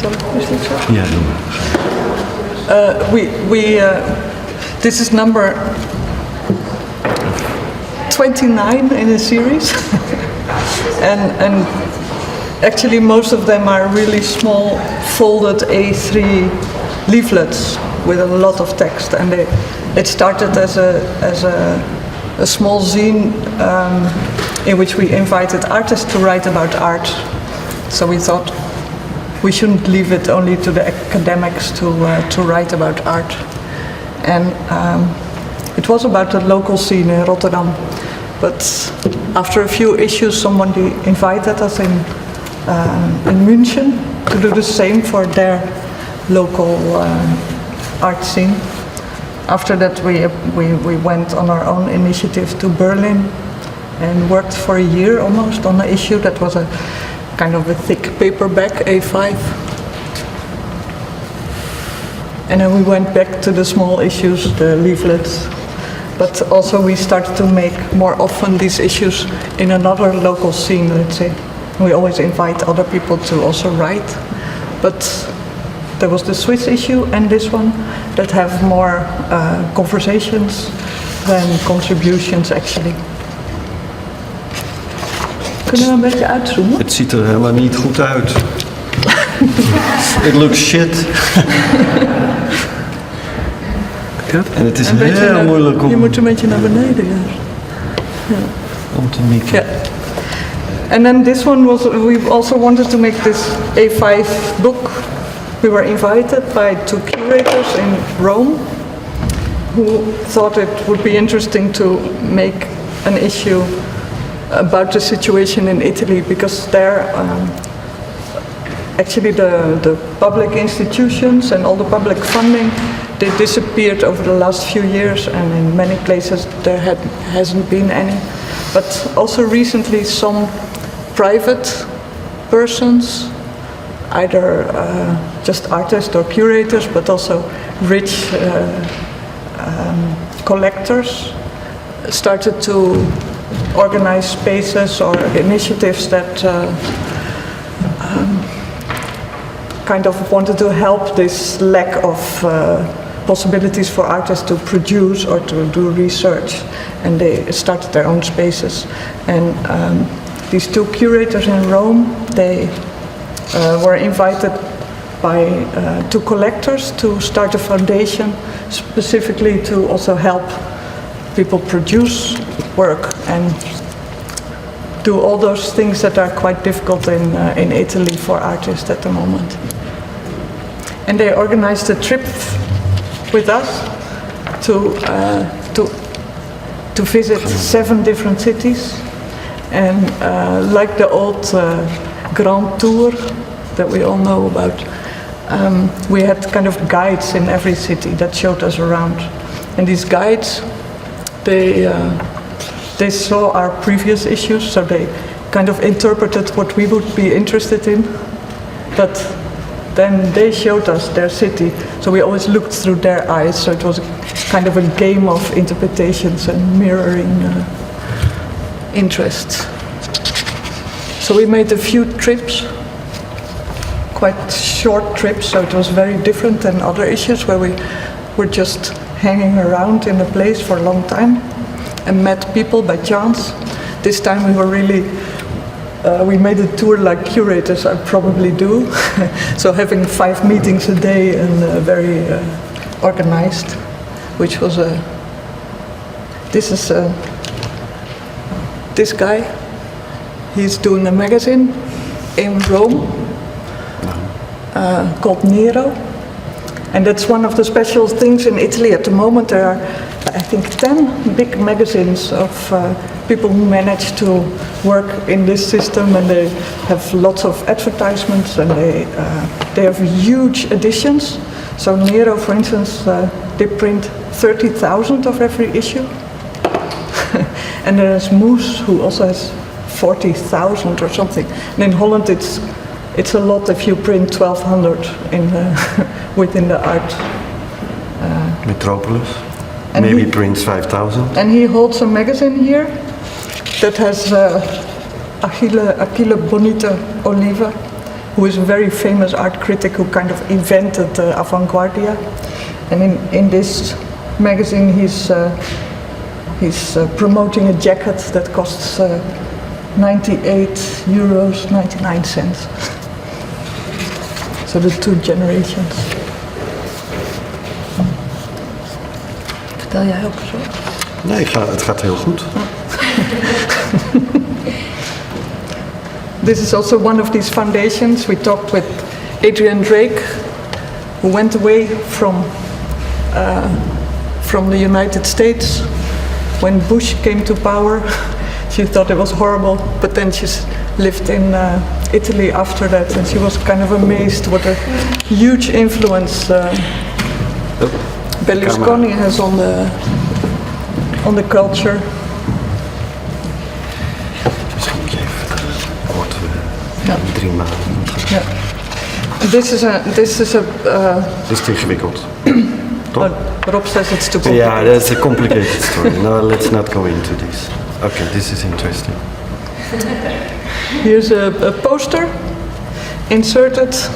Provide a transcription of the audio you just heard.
So, is that so? Ja, doe maar. This is number 29 in a series, and actually most of them are really small folded A3 leaflets with a lot of text, and it started as a small zine in which we invited artists to write about art. So we thought we shouldn't leave it only to the academics to write about art. And it was about the local scene in Rotterdam. But after a few issues, somebody invited us in München to do the same for their local art scene. After that, we went on our own initiative to Berlin and worked for a year almost on an issue that was a kind of a thick paperback, A5. And then we went back to the small issues, the leaflets. But also we started to make more often these issues in another local scene, let's say. We always invite other people to also write. But there was the Swiss issue and this one that have more conversations than contributions actually. Kunnen we een beetje uitzoomen? Het ziet er helemaal niet goed uit. It looks shit. En het is heel moeilijk om... Je moet een beetje naar beneden, ja. Om te mikken. Yeah. And then this one was, we also wanted to make this A5 book. We were invited by 2 curators in Rome who thought it would be interesting to make an issue about the situation in Italy, because there actually the public institutions and all the public funding, they disappeared over the last few years, and in many places there hasn't been any. But also recently some private persons, either just artists or curators, but also rich collectors, started to organize spaces or initiatives that kind of wanted to help this lack of possibilities for artists to produce or to do research, and they started their own spaces. And these 2 curators in Rome, they were invited by 2 collectors to start a foundation specifically to also help people produce work and do all those things that are quite difficult in Italy for artists at the moment. And they organized a trip with us to visit 7 different cities, and like the old Grand Tour that we all know about, we had kind of guides in every city that showed us around, and these guides, they saw our previous issues, so they kind of interpreted what we would be interested in, but then they showed us their city, so we always looked through their eyes, so it was kind of a game of interpretations and mirroring interests. So we made a few trips, quite short trips, so it was very different than other issues where we were just hanging around in a place for a long time and met people by chance. This time we were really, we made a tour like curators I probably do, so having 5 meetings a day and very organized, which was this guy, he's doing a magazine in Rome called Nero. And that's one of the special things in Italy at the moment. There are, I think, 10 big magazines of people who manage to work in this system, and they have lots of advertisements, and they have huge editions. So Nero, for instance, they print 30,000 of every issue. And there's Moose, who also has 40,000 or something. And in Holland, it's a lot if you print 1,200 within the art. Metropolis. And maybe prints 5,000. And he holds a magazine here that has Achille Bonita Oliva, who is a very famous art critic who kind of invented avant-garde. And in this magazine he's promoting a jacket that costs 98 euros 99 cents. So the two generations. Vertel jij ook zo? Nee, het gaat heel goed. This is also one of these foundations. We talked with Adrian Drake, who went away from the United States when Bush came to power. She thought it was horrible, but then she's lived in Italy after that, and she was kind of amazed what a huge influence Berlusconi has on the culture. Misschien moet je even kort 3 maanden. Yeah. This is a. Dit is te ingewikkeld. Rob says it's too complicated. Yeah, that's a complicated story. No, let's not go into this. Okay, this is interesting. Here's a poster inserted